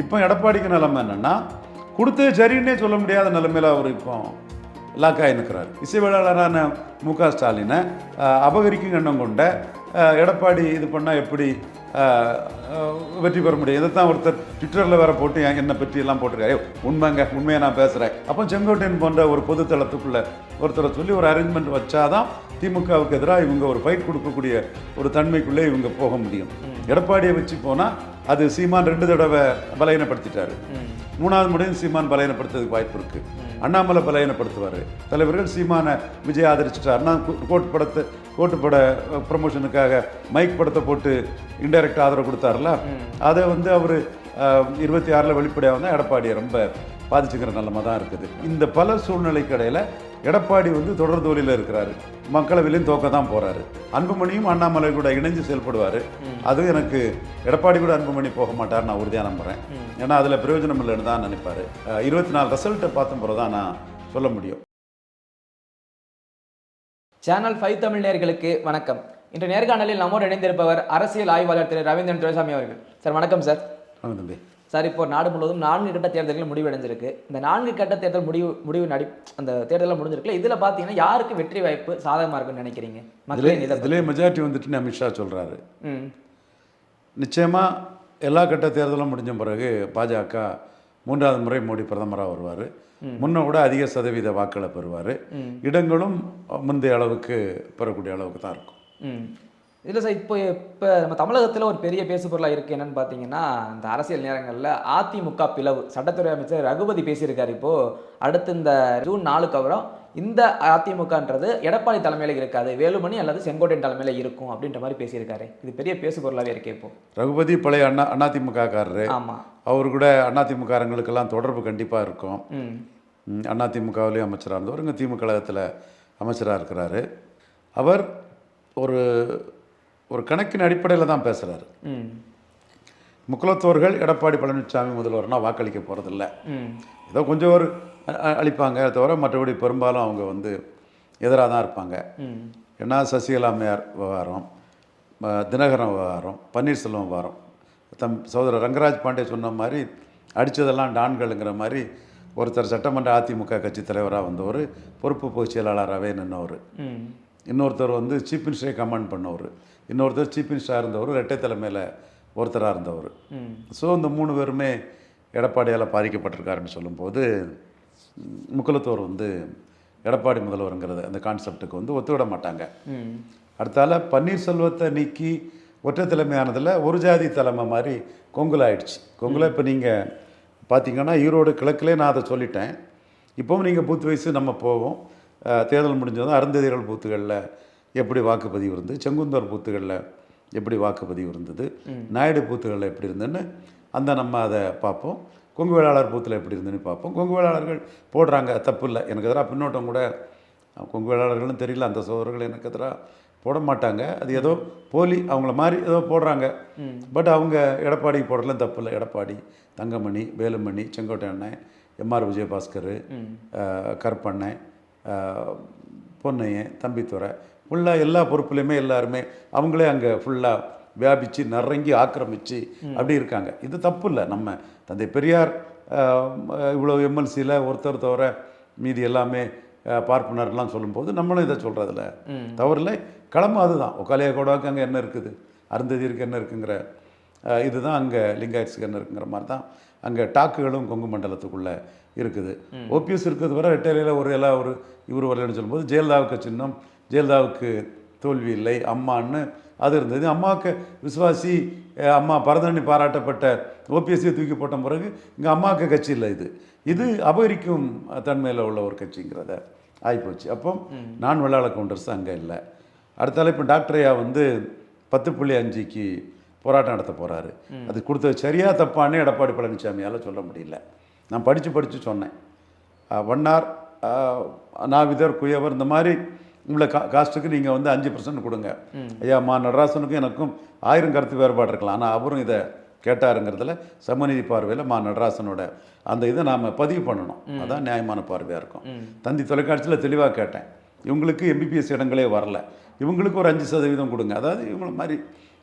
இப்போ எடப்பாடிக்கு நிலைமை என்னென்னா கொடுத்தது சரின்னே சொல்ல முடியாத நிலைமையில் அவர் இப்போ லாக்காகி நிற்கிறார். இசைவேளாளரான மு.க.ஸ்டாலினை அபகரிக்கும் எண்ணம் கொண்ட எடப்பாடி இது பண்ணால் எப்படி வெற்றி பெற முடியும்? இதை தான் ஒருத்தர் ட்விட்டரில் வேறு போட்டு என்னை பற்றியெல்லாம் போட்டிருக்காரு. உண்மையை நான் பேசுகிறேன். அப்போ செங்கோட்டையன் போன்ற ஒரு பொதுத்தளத்துக்குள்ளே ஒருத்தரை சொல்லி ஒரு அரேஞ்ச்மெண்ட் வச்சாதான் திமுகவுக்கு எதிராக இவங்க ஒரு ஃபைட் கொடுக்கக்கூடிய ஒரு தன்மைக்குள்ளே இவங்க போக முடியும். எடப்பாடியை வச்சு போனால் அது சீமான் 2 தடவை பலகீனப்படுத்திட்டாரு. 3வது முறையும் சீமான் பலகீனப்படுத்துறதுக்கு வாய்ப்பு இருக்குது. அண்ணாமலை பலகீனப்படுத்துவார். தலைவர்கள் சீமானை விஜய் ஆதரிச்சிட்டாருன்னா கோட்டுப்பட ப்ரமோஷனுக்காக மைக் படத்தை போட்டு இன்டைரக்ட் ஆதரவு கொடுத்தாருல, அதை அவர் 26 வெளிப்படையாக வந்தால் எடப்பாடியை ரொம்ப பாதிச்சுக்கிற நிலைமை தான் இருக்குது. இந்த பல சூழ்நிலைக்கு இடையில் எடப்பாடி தொடர் தோல்வியில் இருக்கிறாரு. மக்களவையிலையும் தோக்க தான் போகிறாரு. அன்புமணியும் அண்ணாமலை கூட இணைஞ்சு செயல்படுவார். அதுவும் எனக்கு எடப்பாடி கூட அன்புமணி போக மாட்டார் நான் உறுதியாக நம்புகிறேன். ஏன்னா அதில் பிரயோஜனம் இல்லைன்னு தான் நினைப்பார். 24 ரிசல்ட்டை பார்த்த பிறகு தான் நான் சொல்ல முடியும். சேனல் 5 தமிழ் நேயர்களுக்கு வணக்கம். இன்று நேர்காணலில் நம்மோடு இணைந்திருப்பவர் அரசியல் ஆய்வாளர் திரு ரவீந்திரன் துரைசாமி அவர்கள். சார் வணக்கம் சார். வணக்கம் தம்பி. சார், இப்போ நாடு முழுவதும் 4 கட்ட தேர்தல்கள் முடிவடைஞ்சிருக்கு. இந்த 4 கட்ட தேர்தல் முடிவு அந்த தேர்தலில் முடிஞ்சிருக்குல்ல, இதில் பார்த்தீங்கன்னா யாருக்கு வெற்றி வாய்ப்பு சாதகமாக இருக்குன்னு நினைக்கிறீங்க? இதிலே மெஜாரிட்டி வந்துட்டுன்னு அமித்ஷா சொல்கிறாரு. நிச்சயமாக எல்லா கட்ட தேர்தலும் முடிஞ்ச பிறகு பாஜக 3வது முறை மோடி பிரதமராக வருவார். முன்ன கூட அதிக சதவீத வாக்களை பெறுவார். இடங்களும் முந்தைய அளவுக்கு பெறக்கூடிய அளவுக்கு தான் இருக்கும். இல்லை சார், இப்போ நம்ம தமிழகத்தில் ஒரு பெரிய பேசு பொருளாக இருக்குது. என்னென்னு பார்த்தீங்கன்னா, இந்த அரசியல் நேரங்களில் அதிமுக பிளவு சட்டத்துறை அமைச்சர் ரகுபதி பேசியிருக்காரு. இப்போது அடுத்து இந்த ஜூன் 4க்கு அப்புறம் இந்த அதிமுகன்றது எடப்பாடி தலைமையில் இருக்காது, வேலுமணி அல்லது செங்கோட்டையன் தலைமையில் இருக்கும் அப்படின்ற மாதிரி பேசியிருக்காரு. இது பெரிய பேசு பொருளாகவே இருக்கு. இப்போ ரகுபதி பழைய அதிமுகக்காரரு. ஆமாம், அவர் கூட அதிமுககாரங்களுக்கெல்லாம் தொடர்பு கண்டிப்பாக இருக்கும். அதிமுகவிலேயும் அமைச்சராக இருந்தவர், இங்கே திமுக கழகத்தில் அமைச்சராக இருக்கிறாரு. அவர் ஒரு கணக்கின் அடிப்படையில் தான் பேசுகிறாரு. முக்குலத்தோர்கள் எடப்பாடி பழனிசாமி முதல்வர்னா வாக்களிக்க போகிறதில்ல. ஏதோ கொஞ்சம் ஒரு அளிப்பாங்க தவிர மற்றபடி பெரும்பாலும் அவங்க எதிராக தான் இருப்பாங்க. ஏன்னா சசிகலா அம்மையார் விவகாரம், தினகரன் விவகாரம், பன்னீர்செல்வம் விவகாரம், சகோதரர் ரங்கராஜ் பாண்டே சொன்ன மாதிரி அடித்ததெல்லாம் டான்களுங்கிற மாதிரி ஒருத்தர் சட்டமன்ற அதிமுக கட்சி தலைவராக வந்தவர், பொறுப்பு பொதுச் செயலாளராகவே நின்றவர். இன்னொருத்தர் சீஃப் மினிஸ்டரை கமாண்ட் பண்ணவர். இன்னொருத்தர் சீஃப் மினிஸ்டராக இருந்தவர், இரட்டை தலைமையில் ஒருத்தராக இருந்தவர். ஸோ இந்த 3 பேருமே எடப்பாடியால் பாதிக்கப்பட்டிருக்காருன்னு சொல்லும்போது முக்குலத்தோர் எடப்பாடி முதல்வருங்கிறது அந்த கான்செப்டுக்கு ஒத்துவிட மாட்டாங்க. அடுத்தால பன்னீர்செல்வத்தை நீக்கி ஒற்றை தலைமையானதில் ஒரு ஜாதி தலைமை மாதிரி கொங்குல ஆயிடுச்சு. கொங்குல இப்போ நீங்கள் பார்த்தீங்கன்னா ஈரோடு கிழக்கிலே நான் அதை சொல்லிட்டேன். இப்போவும் நீங்கள் பூத் வயசு நம்ம போவோம். தேர்தல் முடிஞ்சதும் அருந்ததியர்கள் பூத்துகளில் எப்படி வாக்குப்பதிவு இருந்தது, செங்குந்தர் பூத்துகளில் எப்படி வாக்குப்பதிவு இருந்தது, நாயுடு பூத்துகளில் எப்படி இருந்ததுன்னு நம்ம அதை பார்ப்போம். கொங்கு வேளாளர் பூத்தில் எப்படி இருந்துன்னு பார்ப்போம். கொங்கு வேளாளர்கள் போடுறாங்க, தப்பு இல்லை. எனக்கு எதிராக பின்னோட்டம் கூட கொங்கு வேளாளர்களும் தெரியல, அந்த சோதரர்கள் எனக்கு எதிராக போட மாட்டாங்க. அது ஏதோ போலி, அவங்கள மாதிரி ஏதோ போடுறாங்க. பட் அவங்க எடப்பாடிக்கு போடுறதுலாம் தப்பு இல்லை. எடப்பாடி, தங்கமணி, வேலுமணி, செங்கோட்டையண்ணன், எம்ஆர் விஜயபாஸ்கர், கருப்பண்ணன், பொன்னையன், தம்பித்துறை, ஃபுல்லாக எல்லா பொறுப்புலையுமே எல்லாருமே அவங்களே அங்கே ஃபுல்லாக வியாபித்து நறங்கி ஆக்கிரமித்து அப்படி இருக்காங்க. இது தப்பு இல்லை. நம்ம தந்தை பெரியார் இவ்வளோ எம்எல்சியில் ஒருத்தர் தவிர மீதி எல்லாமே பார்ப்பனர்லாம் சொல்லும்போது நம்மளும் இதை சொல்கிறதில்ல தவறில்லை. களமும் அதுதான். ஒக்காலியா கோடாவுக்கு அங்கே என்ன இருக்குது, அருந்ததிற்கு என்ன இருக்குங்கிற இதுதான் அங்கே லிங்காயட்ஸுக்கு என்ன இருக்குங்கிற மாதிரி தான் அங்கே டாக்குகளும் கொங்கு மண்டலத்துக்குள்ளே இருக்குது. ஓபிஎஸ் இருக்கிறது வர ரெட்டையில ஒரு இவர் வரலன்னு சொல்லும்போது ஜெயலலிதாவுக்கு சின்னம், ஜெயலலிதாவுக்கு தோல்வி இல்லை, அம்மான்னு அது இருந்தது. அம்மாவுக்கு விசுவாசி, அம்மா பரதனி பாராட்டப்பட்ட ஓபிஎஸ்சியை தூக்கி போட்ட பிறகு இங்கே அம்மாவுக்கு கட்சி இல்லை. இது அபகரிக்கும் தன்மையில் உள்ள ஒரு கட்சிங்கிறத ஆகிப்போச்சு. அப்போ நான் வெள்ளாள கவுண்டர்ஸ் அங்கே இல்லை. அடுத்தால இப்போ டாக்டர் ஐயா 10.5க்கு போராட்டம் நடத்த போகிறாரு. அது கொடுத்தது சரியாக தப்பானே எடப்பாடி பழனிசாமியால் சொல்ல முடியல. நான் படித்து சொன்னேன். வண்ணார், நாவிதர், குயவர் இந்த மாதிரி உங்களை காஸ்ட்டுக்கு நீங்கள் 5% கொடுங்க. ஐயா நடராசனுக்கும் எனக்கும் 1000 கருத்து வேறுபாடு இருக்கலாம். ஆனால் அவரும் இதை கேட்டாருங்கிறதுல சமநீதி பார்வையில் நடராசனோட அந்த இதை நாம் பதிவு பண்ணணும். அதான் நியாயமான பார்வையாக இருக்கும். தந்தி தொலைக்காட்சியில் தெளிவாக கேட்டேன். இவங்களுக்கு எம்பிபிஎஸ் இடங்களே வரல, இவங்களுக்கு ஒரு 5% கொடுங்க. அதாவது இவங்கள மாதிரி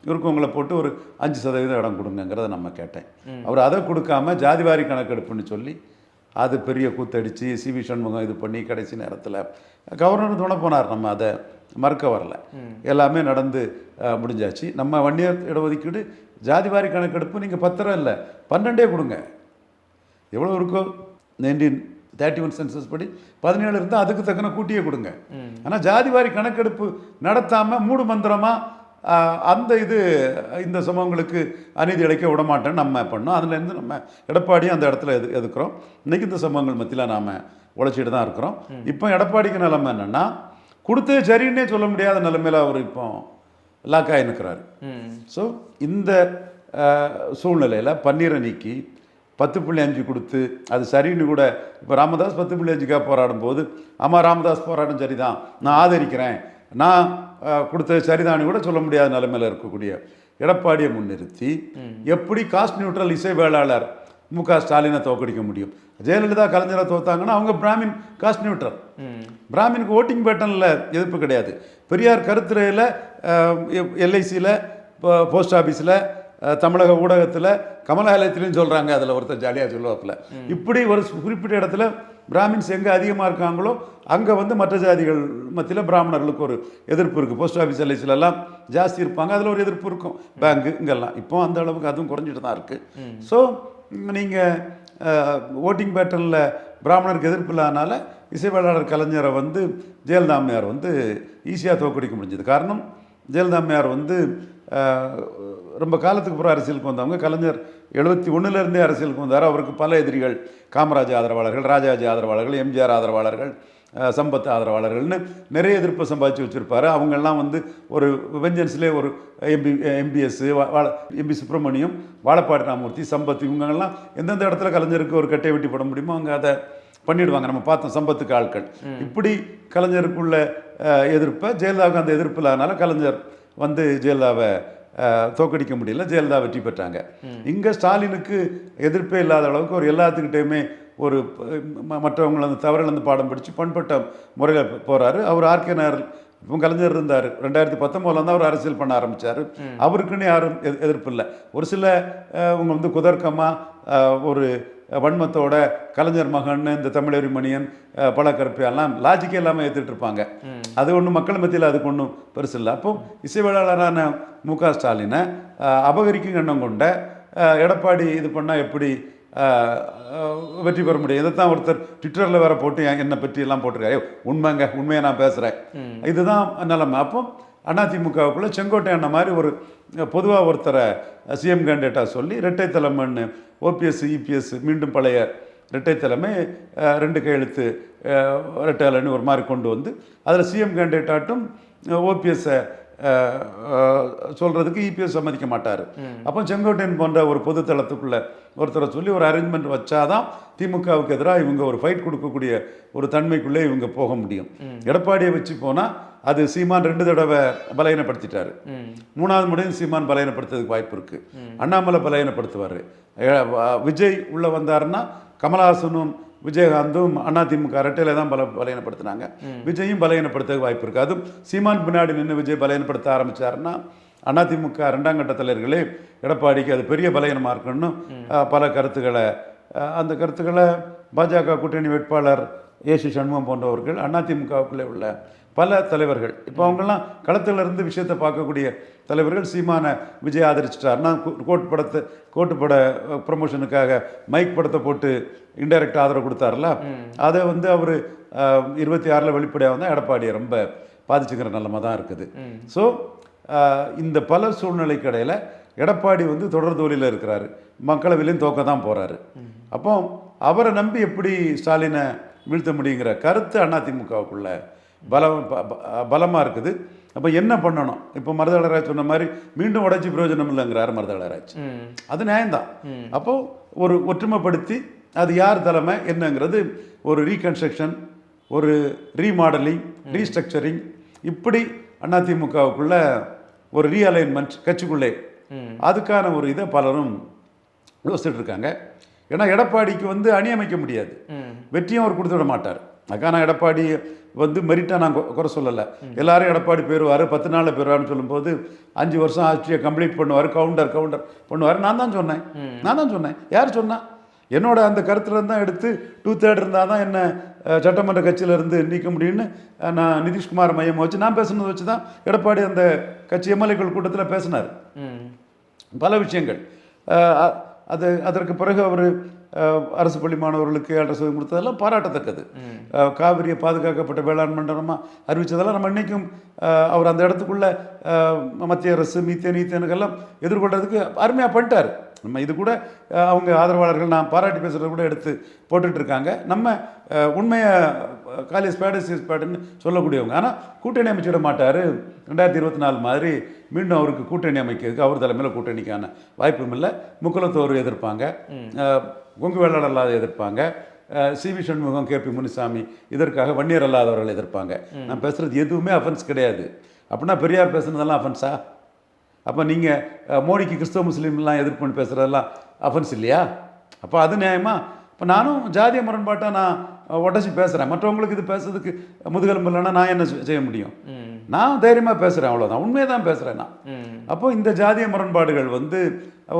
இருக்கவங்களை போட்டு ஒரு 5% இடம் கொடுங்கங்கிறத நம்ம கேட்டேன். அவர் அதை கொடுக்காம ஜாதிவாரி கணக்கெடுப்புன்னு சொல்லி அது பெரிய கூத்தடிச்சு சிவி சண்முகம் இது பண்ணி கடைசி நேரத்தில் கவர்னர் துணை போனார். நம்ம அதை மறுக்க வரல. எல்லாமே நடந்து முடிஞ்சாச்சு. நம்ம வன்னியர் இடஒதுக்கீடு ஜாதிவாரி கணக்கெடுப்பு நீங்கள் 10 இல்லை 12 கொடுங்க. எவ்வளோ இருக்கோ 1931 சென்சஸ் படி 17 இருந்தால் அதுக்கு தக்கன கூட்டியே கொடுங்க. ஆனால் ஜாதிவாரி கணக்கெடுப்பு நடத்தாமல் மூடு மந்திரமாக அந்த இந்த சமூகங்களுக்கு அநீதி இழைக்க விடமாட்டேன்னு நம்ம பண்ணோம். அதுலேருந்து நம்ம எடப்பாடியும் அந்த இடத்துல எதுக்குறோம். இன்றைக்கி இந்த சமூகங்கள் மத்தியில் நாம் உழைச்சிட்டு தான் இருக்கிறோம். இப்போ எடப்பாடிக்கு நிலைமை என்னென்னா கொடுத்தது சரின்னே சொல்ல முடியாத நிலைமையில் அவர் இப்போ லாக்காகி நிற்கிறாரு. ஸோ இந்த சூழ்நிலையில் பன்னீரை நீக்கி 10.5 கொடுத்து அது சரின்னு கூட இப்போ ராமதாஸ் 10.5க்காக போராடும் போது ஆமாம் ராமதாஸ் போராட்டம் சரிதான், நான் ஆதரிக்கிறேன், நான் கொடுத்தது சரிதான்னு கூட சொல்ல முடியாத நிலைமையில் இருக்கக்கூடிய எடப்பாடியை முன்னிறுத்தி எப்படி காஸ்ட் நியூட்ரல் இசை வேளாளர் மு.க. ஸ்டாலினை தோக்கடிக்க முடியும்? ஜெயலலிதா கலைஞரை தோத்தாங்கன்னா அவங்க பிராமின் காஸ்ட் நியூட்ரல். பிராமினுக்கு ஓட்டிங் பேட்டர்னில் எதிர்ப்பு கிடையாது. பெரியார் கருத்துறையில் எல்ஐசியில் போஸ்ட் ஆஃபீஸில் தமிழக ஊடகத்தில் கமலாலயத்திலையும் சொல்கிறாங்க. அதில் ஒருத்தர் ஜாலியாக சொல்லுவாப்பில் இப்படி ஒரு குறிப்பிட்ட இடத்துல பிராமின்ஸ் எங்கே அதிகமாக இருக்காங்களோ அங்கே மற்ற ஜாதிகள் மத்தியில் பிராமணர்களுக்கு ஒரு எதிர்ப்பு இருக்குது. போஸ்ட் ஆஃபீஸ் எல்ஐசிலெல்லாம் ஜாஸ்தி இருப்பாங்க, அதில் ஒரு எதிர்ப்பு இருக்கும். பேங்கு இங்கெல்லாம் இப்போ அந்த அளவுக்கு அதுவும் குறைஞ்சிட்டு தான் இருக்குது. ஸோ நீங்கள் ஓட்டிங் பேட்டர்னில் பிராமணருக்கு எதிர்ப்பு இல்லாதனால இசைவேளாளர் கலைஞரை ஜெயலலிதா அம்மையார் ஈஸியாக தோக்கடிக்க முடிஞ்சது. காரணம் ஜெயலலிதா அம்மையார் ரொம்ப காலத்துக்கு அப்புறம் அரசியலுக்கு வந்தவங்க. கலைஞர் 71 அரசியலுக்கு வந்தார். அவருக்கு பல எதிரிகள், காமராஜ் ஆதரவாளர்கள், ராஜாஜி ஆதரவாளர்கள், எம்ஜிஆர் ஆதரவாளர்கள், சம்பத் ஆதரவாளர்கள்னு நிறைய எதிர்ப்பை சம்பாதிச்சு வச்சுருப்பார். அவங்கெல்லாம் ஒரு வெஞ்சன்ஸ்லேயே ஒரு எம்பிஎஸ் எம்பி சுப்பிரமணியம், வாழப்பாடி ராமூர்த்தி, சம்பத் இவங்கெல்லாம் எந்தெந்த இடத்துல கலைஞருக்கு ஒரு கட்டை வெட்டி போட முடியுமோ அவங்க அதை பண்ணிவிடுவாங்க. நம்ம பார்த்தோம் சம்பத்துக்கு ஆட்கள். இப்படி கலைஞருக்குள்ள எதிர்ப்பை ஜெயலலிதாவுக்கு அந்த எதிர்ப்பு இல்லாதனால கலைஞர் ஜெயலலிதாவை தோக்கடிக்க முடியல. ஜெயலலிதா வெற்றி பெற்றாங்க. இங்கே ஸ்டாலினுக்கு எதிர்ப்பே இல்லாத அளவுக்கு ஒரு எல்லாத்துக்கிட்டையுமே ஒரு மற்றவங்களை தவறிலிருந்து பாடம் படித்து பண்பட்ட முறையில் போகிறாரு. அவர் ஆர்கே நகர் இப்போ கலைஞர் இருந்தார். 2019 தான் அவர் அரசியல் பண்ண ஆரம்பித்தார். அவருக்குன்னு யாரும் எதிர்ப்பு இல்லை. ஒரு சில இவங்க குதர்க்கமாக ஒரு வன்மத்தோட கலைஞர் மகன், இந்த தமிழறி மணியன், பழக்கருப்பையெல்லாம் லாஜிக்கே இல்லாமல் ஏற்றுட்டு இருப்பாங்க. அது ஒன்றும் மக்கள் மத்தியில் அதுக்கு ஒன்றும் பெருசு இல்லை. அப்போ இசைவேளாளரான மு.க. ஸ்டாலினை அபகரிக்கும் எண்ணம் கொண்ட எடப்பாடி இது பண்ணால் எப்படி வெற்றி பெற முடியும்? இதைத்தான் ஒருத்தர் ட்விட்டரில் வேற போட்டு என்னை பற்றி எல்லாம் போட்டிருக்காரு. உண்மைங்க, உண்மையை நான் பேசுகிறேன், இதுதான் நிலைமை. அப்போ அதிமுகவுக்குள்ளே செங்கோட்டையண்ண மாதிரி ஒரு பொதுவாக ஒருத்தரை சிஎம் கேண்டிடேட்டாக சொல்லி இரட்டை தலைமைன்னு ஓபிஎஸ் இபிஎஸ் மீண்டும் பழைய இரட்டை தலைமை 2 கையெழுத்து இரட்டைன்னு ஒரு மாதிரி கொண்டு அதில் சிஎம் கேண்டிடேட்டாட்டும் ஓபிஎஸ்ஸை சொல்கிறதுக்கு இபிஎஸ் சம்மதிக்க மாட்டார். அப்போ செங்கோட்டையன் போன்ற ஒரு பொது தளத்துக்குள்ளே ஒருத்தரை சொல்லி ஒரு அரேஞ்ச்மெண்ட் வச்சாதான் திமுகவுக்கு எதிராக இவங்க ஒரு ஃபைட் கொடுக்கக்கூடிய ஒரு தன்மைக்குள்ளே இவங்க போக முடியும். எடப்பாடியை வச்சு போனால் அது சீமான் 2 தடவை பலகீனப்படுத்திட்டாரு. 3வது முறையும் சீமான் பலகீனப்படுத்துறதுக்கு வாய்ப்பு இருக்குது. அண்ணாமலை பலகீனப்படுத்துவார். விஜய் உள்ளே வந்தாருன்னா கமலஹாசனும் விஜயகாந்தும் அதிமுக அரட்டையில தான் பலகீனப்படுத்தினாங்க. விஜயும் பலகீனப்படுத்த வாய்ப்பு இருக்குது. அதுவும் சீமான் பின்னாடி நின்று விஜய் பலகீனப்படுத்த ஆரம்பித்தாருன்னா அதிமுக 2ஆம் கட்ட தலைவர்களே எடப்பாடிக்கு அது பெரிய பலகீனமாக இருக்குன்னு பல கருத்துக்களை அந்த கருத்துக்களை பாஜக கூட்டணி வேட்பாளர் ஏசி சண்முகம் போன்றவர்கள் அதிமுகவுக்குள்ளே உள்ள பல தலைவர்கள் இப்போ அவங்கெல்லாம் களத்தில் இருந்து விஷயத்தை பார்க்கக்கூடிய தலைவர்கள் சீமான விஜய் ஆதரிச்சிட்டாருன்னா கோட்டுப்பட ப்ரமோஷனுக்காக மைக் படத்தை போட்டு இன்டைரக்ட் ஆதரவு கொடுத்தாருல, அதை அவர் 26 வெளிப்படையாக வந்தால் எடப்பாடியை ரொம்ப பாதிச்சுக்கிற நிலைமை தான் இருக்குது. ஸோ இந்த பல சூழ்நிலைக்கு இடையில் எடப்பாடி தொடர் தோல்வியில் இருக்கிறாரு. மக்களவையிலையும் தோக்க தான் போகிறாரு. அப்போ அவரை நம்பி எப்படி ஸ்டாலினை வீழ்த்த முடியுங்கிற கருத்து அதிமுகவுக்குள்ள பலமாக இருக்குது. அப்போ என்ன பண்ணணும்? இப்போ மருதளராஜ் சொன்ன மாதிரி மீண்டும் உடைச்சி பிரயோஜனம் இல்லைங்கிறாரு மருதளராஜ். அது நியாயம்தான். அப்போது ஒரு ஒற்றுமைப்படுத்தி அது யார் தலைமை என்னங்கிறது ஒரு ரீகன்ஸ்ட்ரக்ஷன், ஒரு ரீமாடலிங், ரீஸ்ட்ரக்சரிங், இப்படி அதிமுகவுக்குள்ள ஒரு ரீஅலைன்மெண்ட் கட்சிக்குள்ளே அதுக்கான ஒரு இதை பலரும் யோசிச்சுட்டு இருக்காங்க. ஏன்னா எடப்பாடிக்கு அணி அமைக்க முடியாது, வெற்றியும் அவர் கொடுத்து விட மாட்டார். அக்கா நான் எடப்பாடி வந்து மெரிட்டாக நான் குறை சொல்லலை. எல்லாரும் எடப்பாடி போயிடுவார், 10 நாளில் போயிடுவார்னு சொல்லும்போது 5 வருஷம் ஆட்சியை கம்ப்ளீட் பண்ணுவார், கவுண்டர் பண்ணுவார். நான் தான் சொன்னேன். யார் சொன்னா? என்னோட அந்த கருத்துலேருந்து தான் எடுத்து 2/3 இருந்தால் தான் என்ன சட்டமன்ற கட்சியிலேருந்து நீக்க முடியும்னு நான் நிதிஷ்குமார் மையம் வச்சு நான் பேசுனதை வச்சு தான் எடப்பாடி அந்த கட்சி எம்எல்ஏக்கள் கூட்டத்தில் பேசினார். பல விஷயங்கள். அதற்கு பிறகு அவர் அரசு பள்ளி மாணவர்களுக்கு 7,5% கொடுத்ததெல்லாம் பாராட்டத்தக்கது. காவிரியை பாதுகாக்கப்பட்ட வேளாண் மண்டலமாக அறிவித்ததெல்லாம் நம்ம இன்றைக்கும் அவர் அந்த இடத்துக்குள்ள மத்திய அரசு ஈத்தேனுக்கெல்லாம் எதிர்கொள்றதுக்கு அருமையாக பண்ணிட்டார். நம்ம இது கூட அவங்க ஆதரவாளர்கள் நான் பாராட்டி பேசுகிறத கூட எடுத்து போட்டுட்ருக்காங்க. நம்ம உண்மையை காலி ஸ்பேடுன்னு சொல்லக்கூடியவங்க. ஆனால் கூட்டணி அமைச்சிட மாட்டார். 2024 மாதிரி மீண்டும் அவருக்கு கூட்டணி அமைக்கிறதுக்கு அவர் தலைமையில் கூட்டணிக்கான வாய்ப்பும் இல்லை. முக்குலத்தோர் எதிர்ப்பாங்க, கொங்கு வேளாளர் அல்லாத எதிர்ப்பாங்க, சிவி சண்முகம், கேபி முனுசாமி இதற்காக வன்னியர் அல்லாதவர்கள் எதிர்ப்பாங்க. நான் பேசுகிறது எதுவுமே அஃபென்ஸ் கிடையாது. அப்படின்னா பெரியார் பேசுனதெல்லாம் அஃபென்ஸா? அப்போ நீங்கள் மோடிக்கு கிறிஸ்தவ முஸ்லீம்லாம் எதிர்ப்புன்னு பேசுகிறதெல்லாம் அஃபென்ஸ் இல்லையா? அப்போ அது நியாயமா? இப்போ நானும் ஜாதிய முரண்பாட்டை நான் உடச்சி பேசுகிறேன். மற்றவங்களுக்கு இது பேசுறதுக்கு முதுகெலும்பு இல்லைன்னா நான் என்ன செய்ய முடியும்? நான் தைரியமாக பேசுகிறேன், அவ்வளோதான். உண்மையை தான் பேசுகிறேன் நான். அப்போ இந்த ஜாதிய முரண்பாடுகள் வந்து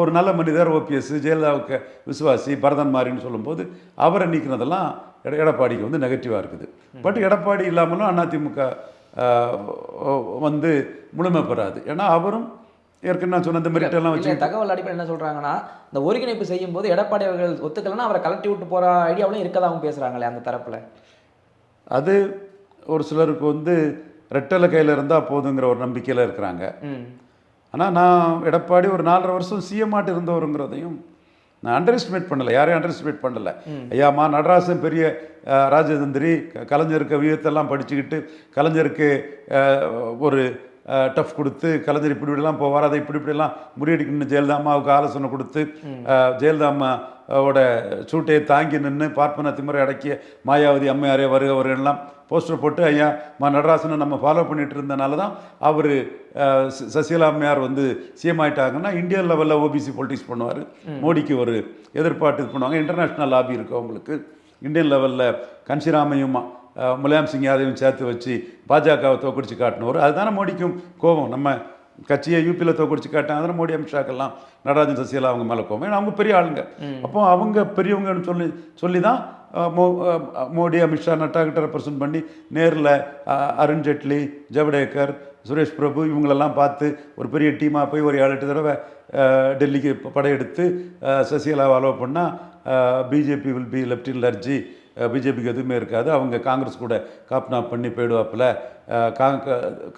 ஒரு நல்ல மனிதர் ஓபிஎஸ், ஜெயலலிதாவுக்கு விசுவாசி, பரதன் மாரின்னு சொல்லும்போது அவரை நீக்கினதெல்லாம் எடப்பாடிக்கு வந்து நெகட்டிவாக இருக்குது. பட் எடப்பாடி இல்லாமலும் அதிமுக வந்து முழுமை பெறாது. ஏன்னா அவரும் ஏற்கனவே நான் சொன்ன இந்த மெரிட்டெல்லாம் வச்சு தகவல் அடிப்படையில் என்ன சொல்கிறாங்கன்னா, இந்த ஒருங்கிணைப்பு செய்யும் போது எடப்பாடி அவர்கள் ஒத்துக்கலைன்னா அவரை கலட்டி விட்டு போகிற ஐடியாவிலும் இருக்கதாகவும் பேசுகிறாங்களே அந்த தரப்பில். அது ஒரு சிலருக்கு வந்து ரெட்டலை கையில் இருந்தால் போதுங்கிற ஒரு நம்பிக்கையில் இருக்கிறாங்க. ஆனால் நான் எடப்பாடி ஒரு 4.5 வருஷம் சிஎம்மாட்டு இருந்தவருங்கிறதையும் நான் அண்டர் எஸ்டிமேட் பண்ணலை, யாரையும் அண்டர் எஸ்டிமேட் பண்ணலை. ஐயாமா நடராசன் பெரிய ராஜதந்திரி, கலைஞருக்கு வியத்தெல்லாம் படிச்சுக்கிட்டு கலைஞருக்கு ஒரு டஃப் கொடுத்து கலைஞர் இப்படிலாம் போவார், அதை இப்படிலாம் முறியடிக்கணும்னு ஜெயலலிதாமாவுக்கு ஆலோசனை கொடுத்து ஜெயலலிதாமாவோட சூட்டையை தாங்கி நின்று பார்ப்பன திமுறை அடக்கிய மாயாவதி அம்மையாரே வருகவர்கள்லாம் போஸ்டர் போட்டு ஐயா நடராசனை நம்ம ஃபாலோ பண்ணிட்டு இருந்தனால தான் அவர் சசிகலா அம்மையார் வந்து சிஎம் ஆகிட்டாங்கன்னா இந்தியன் லெவலில் ஓபிசி பொலிட்டிக்ஸ் பண்ணுவார், மோடிக்கு ஒரு எதிர்பார்த்து இது பண்ணுவாங்க. இன்டர்நேஷ்னல் லாபி இருக்குது அவங்களுக்கு. இந்தியன் லெவலில் கன்சிராமையும் முலாயம் சிங் யாதவையும் சேர்த்து வச்சு பாஜகவை தோக்கடிச்சு காட்டினவர். அதுதானே மோடிக்கும் கோபம். நம்ம கட்சியை யூபியில் தோக்கடிச்சு காட்டினா அதனால் மோடி அமித்ஷாக்கெல்லாம் நடராஜன் சசிகலா அவங்க மேலே கோபம். ஏன்னா அவங்க பெரிய ஆளுங்க. அப்போ அவங்க பெரியவங்கன்னு சொல்லி தான் மோடி அமித்ஷா நட்டாக்கிட்ட ரெப்ரசன்ட் பண்ணி நேரில் அருண்ஜேட்லி, ஜவடேக்கர், சுரேஷ் பிரபு இவங்களெல்லாம் பார்த்து ஒரு பெரிய டீமாக போய் ஒரு 7-8 தடவை டெல்லிக்கு படையெடுத்து சசிகலாவை அலோவ் பண்ணால் BJP will be left in lurch, பிஜேபிக்கு எதுவுமே இருக்காது, அவங்க காங்கிரஸ் கூட காப்னாப் பண்ணி போயிடுவாப்பில்,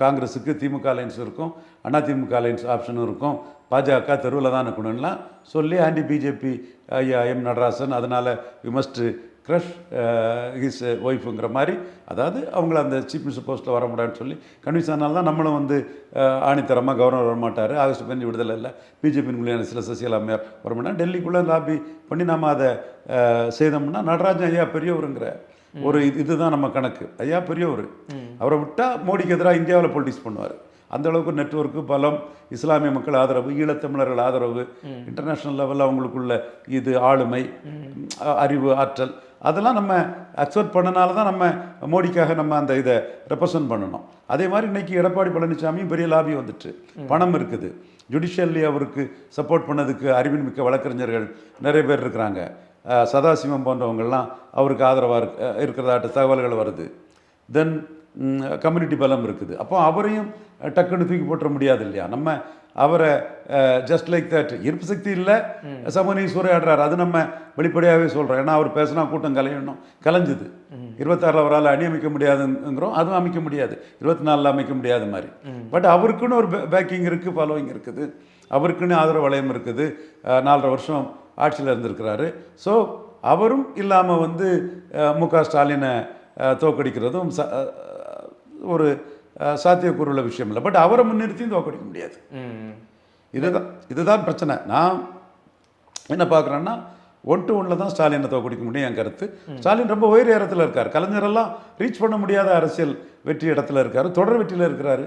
காங்கிரஸுக்கு திமுக அலைன்ஸ் இருக்கும், அதிமுக அலைன்ஸ் ஆப்ஷனும் இருக்கும், பாஜக தெருவில் தான் இருக்கணும்லாம் சொல்லி ஆன்டி பிஜேபி ஐயா எம் நடராசன், அதனால் வி மஸ்ட் க்ரஷ் ஹிஸ் ஒய்ஃபுங்கிற மாதிரி, அதாவது அவங்கள அந்த சீஃப் மினிஸ்டர் போஸ்ட்டில் வர முடியாதுன்னு சொல்லி கன்வின்ஸ் ஆனால தான் நம்மளும் வந்து ஆணித்தரமாக கவர்னர் வரமாட்டார், ஆகஸ்ட் 15 விடுதலை இல்லை, பிஜேபியின் மூலியான சில சசிகலா அம்மையார் வரமாட்டார், டெல்லிக்குள்ளே லாபி பண்ணி நம்ம அதை செய்தோம்னா நடராஜன் ஐயா பெரியவருங்கிற ஒரு இதுதான் நம்ம கணக்கு. ஐயா பெரியவர், அவரை விட்டால் மோடிக்கு எதிராக இந்தியாவில் பொலிட்டிக்ஸ் பண்ணுவார். அந்த அளவுக்கு நெட்வொர்க்கு, பலம், இஸ்லாமிய மக்கள் ஆதரவு, ஈழத்தமிழர்கள் ஆதரவு, இன்டர்நேஷ்னல் லெவலில் அவங்களுக்குள்ள இது ஆளுமை, அறிவு, ஆற்றல், அதெல்லாம் நம்ம அக்செப்ட் பண்ணனால தான் நம்ம மோடிக்காக நம்ம அந்த இதை ரெப்ரசன்ட் பண்ணணும். அதே மாதிரி இன்றைக்கி எடப்பாடி பழனிசாமியும் பெரிய லாபி வந்துட்டு, பணம் இருக்குது, ஜுடிஷியல்லி அவருக்கு சப்போர்ட் பண்ணதுக்கு அறிவின் மிக்க வழக்கறிஞர்கள் நிறைய பேர் இருக்கிறாங்க, சதாசிவம் போன்றவங்கள்லாம் அவருக்கு ஆதரவாக இருக்கிறதாட்ட தகவல்கள் வருது. தென் கம்யூனிட்டி பலம் இருக்குது. அப்போ அவரையும் டக்குன்னு தூக்கி போட்டுற முடியாது இல்லையா? நம்ம அவரை ஜஸ்ட் லைக் தட் இருப்பு சக்தி இல்லை, சமநீ சூறையாடுறாரு, அது நம்ம வெளிப்படையாகவே சொல்கிறோம். ஏன்னா அவர் பேசினா கூட்டம் கலையணும், கலைஞ்சுது. 26 அவரால் அணி அமைக்க முடியாதுங்கிறோம், அதுவும் அமைக்க முடியாது, 24 அமைக்க முடியாத மாதிரி. பட் அவருக்குன்னு ஒரு பேக்கிங் இருக்குது, ஃபாலோவிங் இருக்குது, அவருக்குன்னு ஆதரவு வளையம் இருக்குது, 4.5 வருஷம் ஆட்சியில் இருந்திருக்கிறாரு. ஸோ அவரும் இல்லாமல் வந்து முக ஸ்டாலினை தோக்கடிக்கிறதும் ஒரு சாத்தியக்கூறுள்ள விஷயம் இல்லை. பட் அவரை முன்னிறுத்தியும் தோக்கடிக்க முடியாது. இதுதான் பிரச்சனை. நான் என்ன பார்க்குறேன்னா 1-to-1 தான் ஸ்டாலினை தோக்கடிக்க முடியும் என் கருத்து. ஸ்டாலின் ரொம்ப உயர் இடத்துல இருக்கார், கலைஞரெல்லாம் ரீச் பண்ண முடியாத அரசியல் வெற்றி இடத்துல இருக்கார், தொடர் வெற்றியில் இருக்கிறாரு.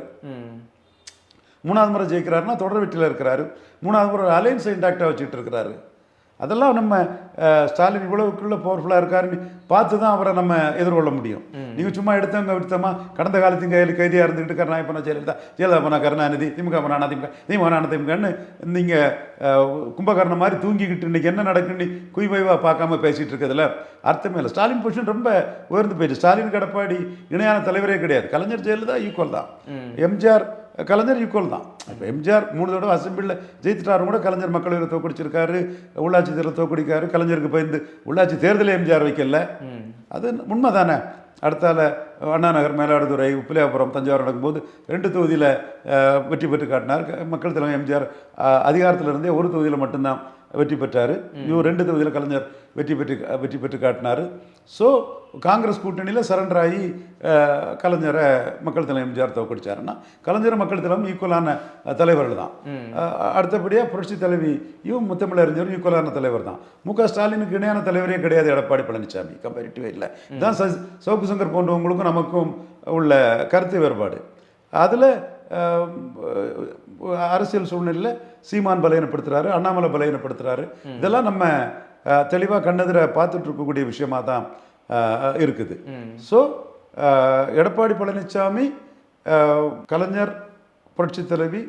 3வது முறை ஜெயிக்கிறாருன்னா தொடர் வெற்றியில் இருக்கிறாரு, 3வது முறை அலைன்ஸை இன்டாக்டாக வச்சுக்கிட்டு இருக்கிறாரு. அதெல்லாம் நம்ம ஸ்டாலின் இவ்வளவுக்குள்ள பவர்ஃபுல்லாக இருக்காருன்னு பார்த்து தான் அவரை நம்ம எதிர்கொள்ள முடியும். நீங்கள் சும்மா எடுத்தவங்க விடுத்தமா கடந்த காலத்தின் கைதியாக இருந்துக்கிட்டு கருணாநிதி ஜெயலலிதா பண்ண கருணாநிதி, திமுக பண்ண திமுகன்னு நீங்கள் கும்பகர்ணம் மாதிரி தூங்கிக்கிட்டு இன்னைக்கு என்ன நடக்குன்னு குய்வைவாக பார்க்காம பேசிகிட்டு இருக்கிறதுல அர்த்தமே இல்லை. ஸ்டாலின் பொசிஷன் ரொம்ப உயர்ந்து போயிடுச்சு. ஸ்டாலின் எடப்பாடி இணையான தலைவரே கிடையாது. கலைஞர் ஜெயலலிதா ஈக்குவல் தான், எம்ஜிஆர் கலைஞர் ஈக்குவல் தான். இப்போ எம்ஜிஆர் 3 தடவை அசம்பிளியில் ஜெயித்துட்டாரும் கூட கலைஞர் மக்களவையில் தோக்கடிச்சிருக்காரு, உள்ளாட்சி தேர்தல் தோக்கடிக்காரு. கலைஞருக்கு பயந்து உள்ளாட்சி தேர்தலே எம்ஜிஆர் வைக்கல, அது உண்மை தானே. அடுத்தால அண்ணா நகர், மயிலாடுதுறை, உப்பிலியாபுரம், தஞ்சாவூர் நடக்கும்போது 2 தொகுதியில் வெற்றி பெற்று காட்டினார். மக்கள் தலைவர் எம்ஜிஆர் அதிகாரத்தில் இருந்தே ஒரு தொகுதியில் மட்டும்தான் வெற்றி பெற்றார். இவர் 2 தொகுதியில் கலைஞர் வெற்றி பெற்று காட்டினார். ஸோ காங்கிரஸ் கூட்டணியில் சரண்டர் ஆகி கலைஞரை மக்கள் தலைவர் எம்ஜிஆர் தோக்கடிச்சாருன்னா கலைஞர் மக்கள் தலைவரும் ஈக்குவலான தலைவர்கள் தான். அடுத்தபடியாக புரட்சி தலைவியும் முத்தமிழறிஞரும் ஈக்குவலான தலைவர் தான். மு.க. ஸ்டாலினுக்கு இணையான தலைவரே கிடையாது எடப்பாடி பழனிசாமி, கம்பேரிட்டிவே இல்லை. இதுதான் சவுக்கு சங்கர் போன்றவங்களுக்கும் நமக்கும் உள்ள கருத்து வேறுபாடு. அதில் அரசியல் சூழ்நிலையில் சீமான் பலையனப்படுத்துகிறாரு, அண்ணாமலை பலையனப்படுத்துகிறாரு. இதெல்லாம் நம்ம தெளிவாக கண்ணெதிர பார்த்துட்டு இருக்கக்கூடிய விஷயமாக தான் இருக்குது. ஸோ எடப்பாடி பழனிசாமி கலைஞர் புரட்சி தலைவி,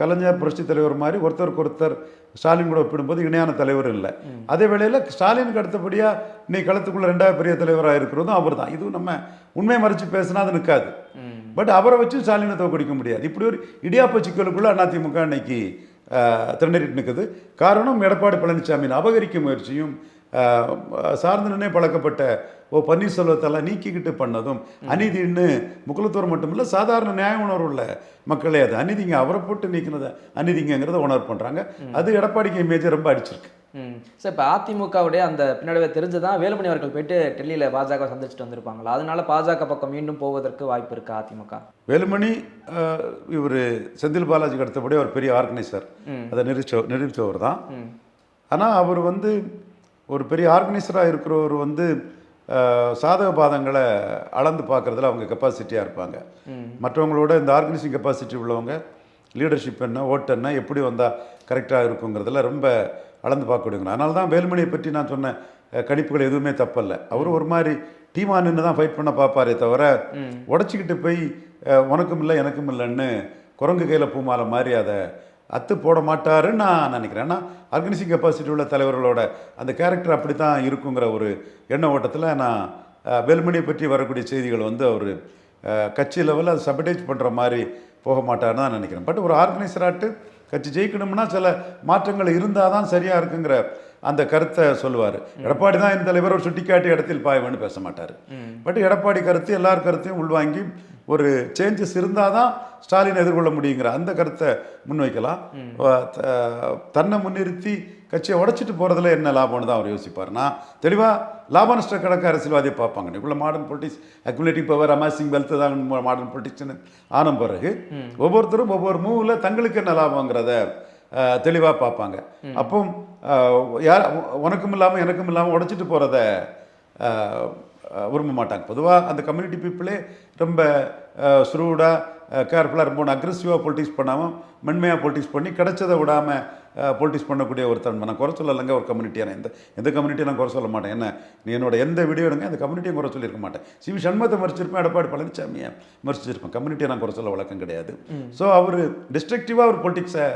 கலைஞர் புரட்சி தலைவர் மாதிரி ஒருத்தருக்கு ஒருத்தர் ஸ்டாலின் கூட ஒப்பிடும்போது இணையான தலைவர் இல்லை. அதே வேளையில் ஸ்டாலினுக்கு அடுத்தபடியாக இன்னைக்கு களத்துக்குள்ள 2வது பெரிய தலைவராக இருக்கிறதும் அவர் தான். இதுவும் நம்ம உண்மையை மறைச்சு பேசினா அது நிற்காது. பட் அவரை வச்சு ஸ்டாலினை தோக்கடிக்க முடியாது. இப்படி ஒரு இடியாப்ப சிக்கலுக்குள்ள அதிமுக இன்னைக்கு திரண்டிட்டு நிற்குது. காரணம் எடப்பாடி பழனிசாமியின் அபகரிக்கும் முயற்சியும் சார்ந்து நின்று பழக்கப்பட்ட பன்னீர்செல்வத்தெல்லாம் நீக்கிக்கிட்டு பண்ணதும் அநீதின்னு முக்குலத்தோர் மட்டுமில்லை, சாதாரண நியாய உணர்வு உள்ள மக்களே அது அநீதிங்க, அவரை போட்டு நீக்கினதை அநீதிங்கிறத உணர்வு பண்ணுறாங்க. அது எடப்பாடிக்கு இமேஜை ரொம்ப அடிச்சிருக்கு. சார், இப்போ அதிமுகவுடைய அந்த பின்னடைவை தெரிஞ்சுதான் வேலுமணி அவர்கள் போயிட்டு டெல்லியில் பாஜக சந்திச்சுட்டு வந்திருப்பாங்களா? அதனால பாஜக பக்கம் மீண்டும் போவதற்கு வாய்ப்பு இருக்கா அதிமுக? வேலுமணி இவர் செந்தில் பாலாஜிக்கு அடுத்தபடியே ஒரு பெரிய ஆர்கனைசர், அதை நிரூபித்தவர் தான். ஆனால் அவர் ஒரு பெரிய ஆர்கனைசராக இருக்கிறவர் சாதக பாதங்களை அளந்து பார்க்குறதுல அவங்க கெப்பாசிட்டியாக இருப்பாங்க. மற்றவங்களோட இந்த ஆர்கனைசிங் கெப்பாசிட்டி உள்ளவங்க லீடர்ஷிப் என்ன, ஓட்டு என்ன, எப்படி வந்தால் கரெக்டாக இருக்குங்கிறதுல ரொம்ப அளந்து பார்க்கக்கூடியவங்க. அதனால தான் வேலுமணியை பற்றி நான் சொன்ன கணிப்புகள் எதுவுமே தப்பல்ல. அவர் ஒரு மாதிரி டீமா நின்று தான் ஃபைட் பண்ண பார்ப்பாரே தவிர உடச்சிக்கிட்டு போய் உனக்கும் இல்லை எனக்கும் இல்லைன்னு குரங்கு கையில் பூமாலை மாதிரி அதை அத்து போட மாட்டாருன்னு நான் நினைக்கிறேன். ஏன்னா ஆர்கனைசிங் கெப்பாசிட்டி உள்ள தலைவர்களோட அந்த கேரக்டர் அப்படி தான் இருக்குங்கிற ஒரு எண்ண ஓட்டத்தில் நான் வேலுமணியை பற்றி வரக்கூடிய செய்திகள் அவர் கட்சி லெவலில் அதை சபடேஜ் பண்ணுற மாதிரி போக மாட்டாருன்னு தான் நினைக்கிறேன். பட் ஒரு ஆர்கனைசராட்டு கட்சி ஜெயிக்கணும்னா சில மாற்றங்கள் இருந்தால் தான் சரியாக இருக்குங்கிற அந்த கருத்தை சொல்லுவார். எடப்பாடி தான் என் தலைவர், ஒரு சுட்டிக்காட்டி இடத்தில் பாய்வேன்னு பேச மாட்டார். பட் எடப்பாடி கருத்து எல்லார் கருத்தையும் உள்வாங்கி ஒரு சேஞ்சஸ் இருந்தால் தான் ஸ்டாலின் எதிர்கொள்ள முடியுங்கிற அந்த கருத்தை முன்வைக்கலாம். தன்னை முன்னிறுத்தி கட்சியை உடைச்சிட்டு போகிறதுல என்ன லாபம்னு தான் அவர் யோசிப்பார். நான் தெளிவாக லாப நஷ்ட கணக்கு அரசியல்வாதியை பார்ப்பாங்க. இவ்வளோ modern politics, accumulating power, amassing wealth தான் மாடர்ன் பொலிட்டிக்ஸ்னு ஆன பிறகு ஒவ்வொருத்தரும் ஒவ்வொரு மூவில் தங்களுக்கு என்ன லாபங்கிறத தெளிவாக பார்ப்பாங்க. அப்போ யார் உனக்கும் இல்லாமல் எனக்கும் இல்லாமல் உடைச்சிட்டு போகிறத விரும்ப மாட்டாங்க. பொதுவாக அந்த கம்யூனிட்டி பீப்புளே ரொம்ப ஸ்ரூடாக கேர்ஃபுல்லாக ரொம்ப அக்ரெசிவாக பொலிட்டிக்ஸ் பண்ணாமல் மென்மையாக பொலிட்டிக்ஸ் பண்ணி கிடைச்சதை விடாமல் பொலிட்டிக்ஸ் பண்ணக்கூடிய ஒரு தன்மை. நான் குறை சொல்லலைங்க ஒரு கம்யூனிட்டியான எந்த கம்யூனிட்டியும் நான் குறை சொல்ல மாட்டேன். என்ன நீ என்னோட எந்த வீடியோ எடுங்க அந்த கம்யூனிட்டியும் குறை சொல்லியிருக்க மாட்டேன். சிவி சண்முகத்தை மறிச்சிருப்பேன், எடப்பாடி பழனிசாமியை மறிச்சிருப்பேன். கம்யூனிட்டியை நான் குறை சொல்ல வழக்கம் கிடையாது. ஸோ அவர் டிஸ்ட்ரக்டிவாக ஒரு பொலிட்டிக்ஸை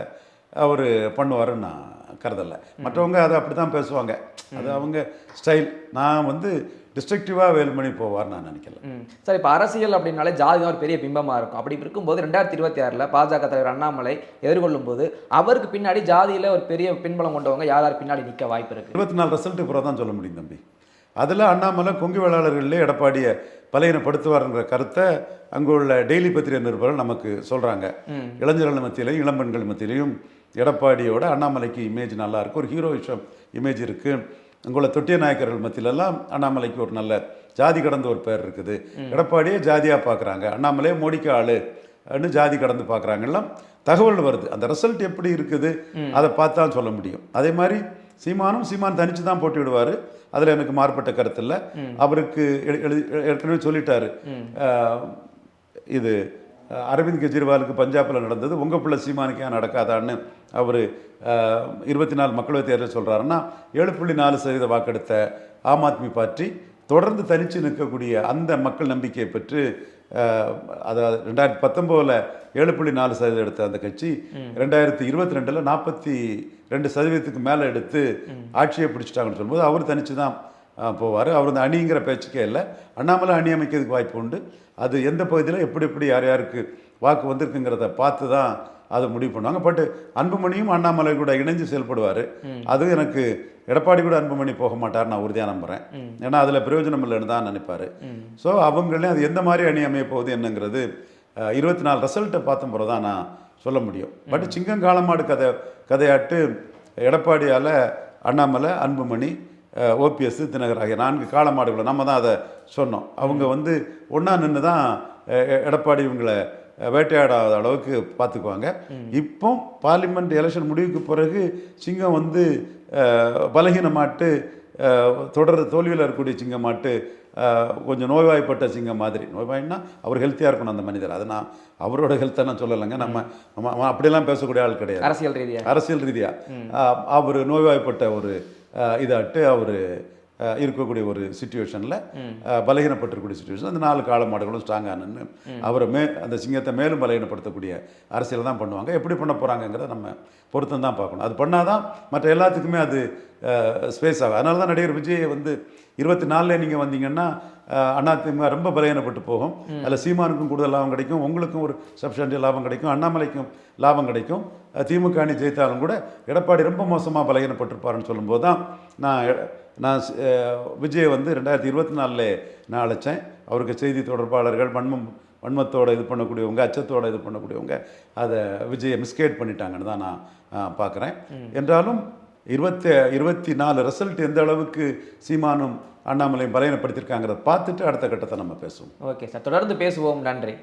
அவர் பண்ணுவாருன்னு நான் கருதலை. மற்றவங்க அதை அப்படி தான் பேசுவாங்க, அது அவங்க ஸ்டைல். நான் டிஸ்ட்ரக்டிவாக வேலுமணி போவார்னு நான் நினைக்கல. சார், இப்போ அரசியல் அப்படின்னாலே ஜாதி தான் ஒரு பெரிய பிம்பமாக இருக்கும். அப்படி இருக்கும்போது 2026 பாஜக தலைவர் அண்ணாமலை எதிர்கொள்ளும் போது அவருக்கு பின்னாடி ஜாதியில் ஒரு பெரிய பின்பலம் கொண்டவங்க யார் பின்னாடி நிற்க வாய்ப்பு இருக்குது? 24 ரிசல்ட் இப்போ தான் சொல்ல முடியும் தம்பி. அதில் அண்ணாமலை கொங்கு வேளாளர்களே எடப்பாடியை பலையினப்படுத்துவாருங்கிற கருத்தை அங்கே உள்ள டெய்லி பத்திரிகை நிருபர்கள் நமக்கு சொல்கிறாங்க. இளைஞர்கள் மத்தியிலையும் இளம்பெண்கள் மத்தியிலையும் எடப்பாடியோட அண்ணாமலைக்கு இமேஜ் நல்லா இருக்குது, ஒரு ஹீரோயிஷம் இமேஜ் இருக்குது. அங்குள்ள தொட்டிய நாயக்கர்கள் மத்தியிலெல்லாம் அண்ணாமலைக்கு ஒரு நல்ல ஜாதி கடந்த ஒரு பேர் இருக்குது. எடப்பாடியே ஜாதியாக பார்க்குறாங்க, அண்ணாமலையே மோடிக்கு ஆளுன்னு ஜாதி கடந்து பார்க்குறாங்கலாம் தகவல் வருது. அந்த ரிசல்ட் எப்படி இருக்குது அதை பார்த்து தான் சொல்ல முடியும். அதே மாதிரி சீமான் தனித்து தான் போட்டி விடுவார், அதில் எனக்கு மாறுபட்ட கருத்து இல்லை. அவருக்கு ஏற்கனவே சொல்லிட்டாரு, இது அரவிந்த் கெஜ்ரிவாலுக்கு பஞ்சாபில் நடந்தது உங்கள் பிள்ளை சீமானுக்கு ஏன் நடக்காதான்னு அவர் 24 மக்களவைத் தேர்தல் சொல்கிறாருன்னா 7.4% வாக்கெடுத்த ஆம் ஆத்மி பார்ட்டி தொடர்ந்து தனித்து நிற்கக்கூடிய அந்த மக்கள் நம்பிக்கையை பெற்று அதாவது 2019 7.4% எடுத்த அந்த கட்சி 2022 42% மேலே எடுத்து ஆட்சியை பிடிச்சிட்டாங்கன்னு சொல்லும்போது அவர் தனித்து தான் போவார். அவர் அந்த அணிங்கிற பேச்சுக்கே இல்லை. அண்ணாமலை அணி அமைக்கிறதுக்கு வாய்ப்பு உண்டு. அது எந்த பகுதியில் எப்படி யார் யாருக்கு வாக்கு வந்திருக்குங்கிறத பார்த்து தான் அதை முடிவு பண்ணுவாங்க. பட் அன்புமணியும் அண்ணாமலை கூட இணைஞ்சு செயல்படுவார். அது எனக்கு எடப்பாடி கூட அன்புமணி போக மாட்டார், நான் உறுதியாக நம்புகிறேன். ஏன்னா அதில் பிரயோஜனம் இல்லைன்னு தான் நினைப்பார். ஸோ அவங்களே அது எந்த மாதிரி அணி அமைய போகுது என்னங்கிறது 24 ரிசல்ட்டை பார்த்த பிறகு தான் நான் சொல்ல முடியும். பட் சிங்கம் காளமாடு கதையாட்டு எடப்பாடியால் அண்ணாமலை, அன்புமணி, ஓபிஎஸ், தினகர் ஆகிய 4 காளமாடுகளை நம்ம தான் அதை சொன்னோம். அவங்க வந்து ஒன்றா நின்று தான் எடப்பாடி இவங்களை வேட்டையாடாத அளவுக்கு பார்த்துக்குவாங்க. இப்போ பார்லிமெண்ட் எலெக்ஷன் முடிவுக்கு பிறகு சிங்கம் வந்து பலகீனமாட்டு தோல்வியில் இருக்கக்கூடிய சிங்கமாட்டு கொஞ்சம் நோய்வாய்ப்பட்ட சிங்கம் மாதிரி. நோய்வாய்னா அவர் ஹெல்த்தியாக இருக்கணும் அந்த மனிதர். அதை நான் அவரோட ஹெல்த்தை நான் சொல்லலைங்க. நம்ம அப்படியெல்லாம் பேசக்கூடிய ஆள் கிடையாது. அரசியல் ரீதியாக அவர் நோய்வாய்ப்பட்ட ஒரு இதாட்டு அவர் இருக்கக்கூடிய ஒரு சிச்சுவேஷனில் பலகீனப்பட்டிருக்கக்கூடிய சிச்சுவேஷன் அந்த 4 காளமாடுகளும் ஸ்ட்ராங்காக நின்று அவரை அந்த சிங்கத்தை மேலும் பலகீனப்படுத்தக்கூடிய அரசியல் தான் பண்ணுவாங்க. எப்படி பண்ண போகிறாங்கங்கிறத நம்ம பொருத்தம் தான் பார்க்கணும். அது பண்ணால் தான் மற்ற எல்லாத்துக்குமே அது ஸ்பேஸ் ஆகும். அதனால தான் நடிகர் விஜய் வந்து 24 நீங்கள் வந்தீங்கன்னா அதிமுக ரொம்ப பலகீனப்பட்டு போகும். அதில் சீமானுக்கும் கூடுதல் லாபம் கிடைக்கும், உங்களுக்கும் ஒரு சப்ஸ்டான்ஷியல் லாபம் கிடைக்கும், அண்ணாமலைக்கும் லாபம் கிடைக்கும். திமுக அணி ஜெயித்தாலும் கூட எடப்பாடி ரொம்ப மோசமாக பலகீனப்பட்டிருப்பாருன்னு சொல்லும்போது தான் நான் விஜயை வந்து 2024 நான் அழைச்சேன். அவருக்கு செய்தி தொடர்பாளர்கள் வன்மத்தோடு இது பண்ணக்கூடியவங்க, அச்சத்தோடு இது பண்ணக்கூடியவங்க அதை விஜயை மிஸ்கைட் பண்ணிட்டாங்கன்னு தான் நான் பார்க்குறேன். என்றாலும் 24 ரிசல்ட் எந்த அளவுக்கு சீமானும் அண்ணாமலையும் பலகீனப்படுத்தியிருக்காங்கிறத பார்த்துட்டு அடுத்த கட்டத்தை நம்ம பேசுவோம். ஓகே சார், தொடர்ந்து பேசுவோம். நன்றி.